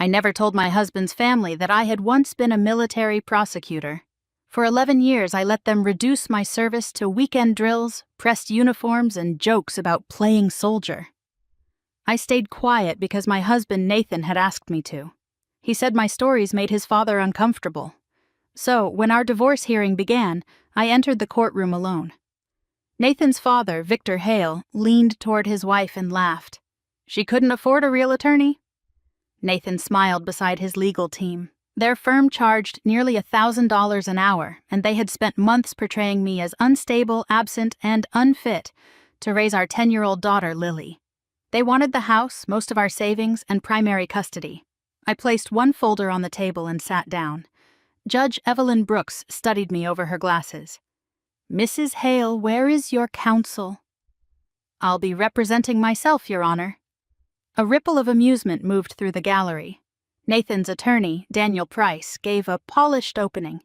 I never told my husband's family that I had once been a military prosecutor. For 11 years, I let them reduce my service to weekend drills, pressed uniforms, and jokes about playing soldier. I stayed quiet because my husband Nathan had asked me to. He said my stories made his father uncomfortable. So, when our divorce hearing began, I entered the courtroom alone. Nathan's father, Victor Hale, leaned toward his wife and laughed. She couldn't afford a real attorney? Nathan smiled beside his legal team. Their firm charged nearly $1,000 an hour, and they had spent months portraying me as unstable, absent, and unfit to raise our 10-year-old daughter, Lily. They wanted the house, most of our savings, and primary custody. I placed one folder on the table and sat down. Judge Evelyn Brooks studied me over her glasses. "Mrs. Hale, where is your counsel?" "I'll be representing myself, Your Honor." A ripple of amusement moved through the gallery. Nathan's attorney, Daniel Price, gave a polished opening.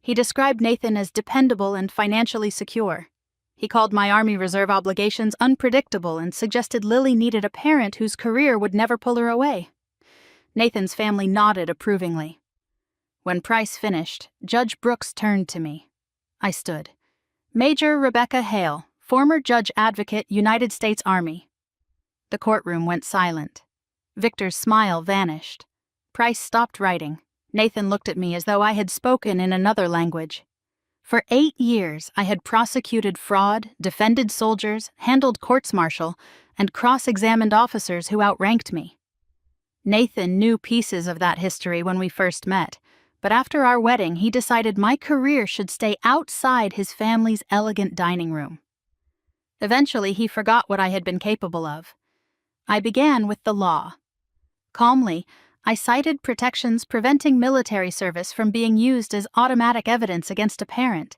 He described Nathan as dependable and financially secure. He called my Army Reserve obligations unpredictable and suggested Lily needed a parent whose career would never pull her away. Nathan's family nodded approvingly. When Price finished, Judge Brooks turned to me. I stood. "Major Rebecca Hale, former Judge Advocate, United States Army." The courtroom went silent. Victor's smile vanished. Price stopped writing. Nathan looked at me as though I had spoken in another language. For 8 years, I had prosecuted fraud, defended soldiers, handled courts-martial, and cross-examined officers who outranked me. Nathan knew pieces of that history when we first met, but after our wedding, he decided my career should stay outside his family's elegant dining room. Eventually, he forgot what I had been capable of. I began with the law. Calmly, I cited protections preventing military service from being used as automatic evidence against a parent.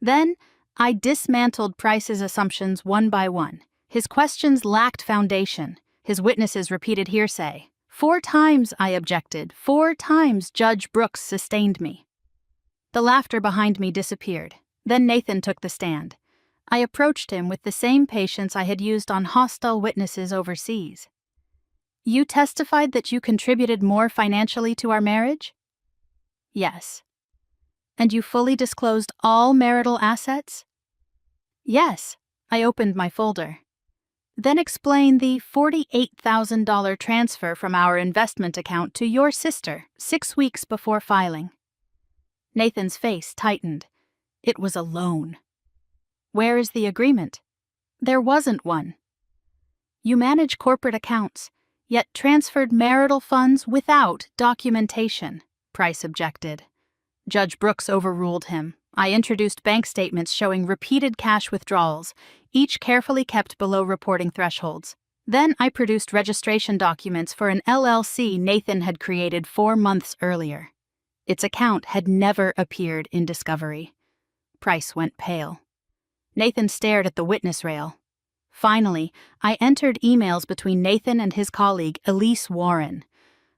Then, I dismantled Price's assumptions one by one. His questions lacked foundation. His witnesses repeated hearsay. 4 times I objected. 4 times Judge Brooks sustained me. The laughter behind me disappeared. Then Nathan took the stand. I approached him with the same patience I had used on hostile witnesses overseas. "You testified that you contributed more financially to our marriage?" "Yes." "And you fully disclosed all marital assets?" "Yes." I opened my folder. "Then explain the $48,000 transfer from our investment account to your sister 6 weeks before filing." Nathan's face tightened. It was a loan. "Where is the agreement?" "There wasn't one." "You manage corporate accounts, yet transferred marital funds without documentation," Price objected. Judge Brooks overruled him. I introduced bank statements showing repeated cash withdrawals, each carefully kept below reporting thresholds. Then I produced registration documents for an LLC Nathan had created 4 months earlier. Its account had never appeared in discovery. Price went pale. Nathan stared at the witness rail. Finally, I entered emails between Nathan and his colleague Elise Warren.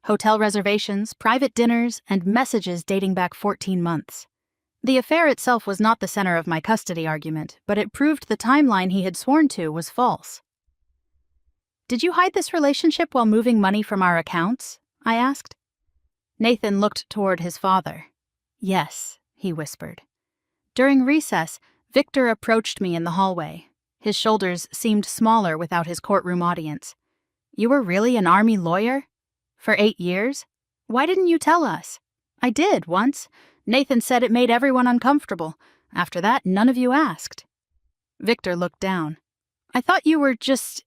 Hotel reservations, private dinners, and messages dating back 14 months. The affair itself was not the center of my custody argument, but it proved the timeline he had sworn to was false. "Did you hide this relationship while moving money from our accounts?" I asked. Nathan looked toward his father. "Yes," he whispered. During recess, Victor approached me in the hallway. His shoulders seemed smaller without his courtroom audience. "You were really an Army lawyer? For 8 years? Why didn't you tell us?" "I did, once. Nathan said it made everyone uncomfortable. After that, none of you asked." Victor looked down. "I thought you were just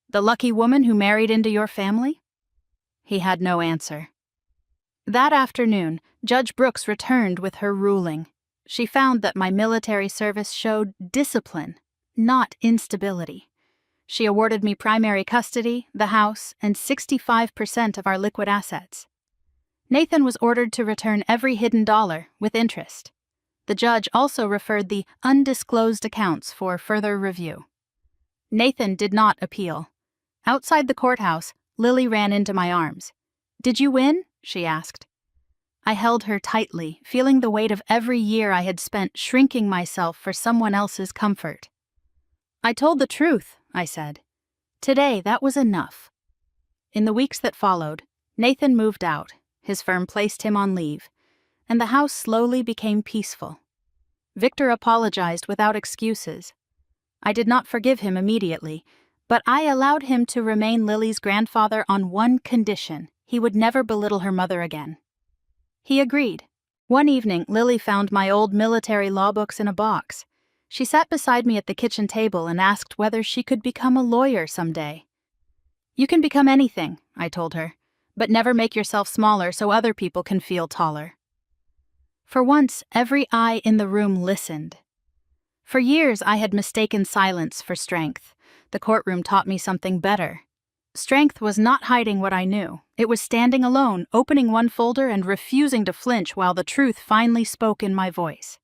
the lucky woman who married into your family?" He had no answer. That afternoon, Judge Brooks returned with her ruling. She found that my military service showed discipline, not instability. She awarded me primary custody, the house, and 65% of our liquid assets. Nathan was ordered to return every hidden dollar with interest. The judge also referred the undisclosed accounts for further review. Nathan did not appeal. Outside the courthouse, Lily ran into my arms. "Did you win?" she asked. I held her tightly, feeling the weight of every year I had spent shrinking myself for someone else's comfort. "I told the truth," I said. Today, that was enough. In the weeks that followed, Nathan moved out, his firm placed him on leave, and the house slowly became peaceful. Victor apologized without excuses. I did not forgive him immediately, but I allowed him to remain Lily's grandfather on one condition: he would never belittle her mother again. He agreed. One evening, Lily found my old military law books in a box. She sat beside me at the kitchen table and asked whether she could become a lawyer someday. "You can become anything," I told her, "but never make yourself smaller so other people can feel taller." For once, every eye in the room listened. For years, I had mistaken silence for strength. The courtroom taught me something better. Strength was not hiding what I knew. It was standing alone, opening one folder and refusing to flinch while the truth finally spoke in my voice.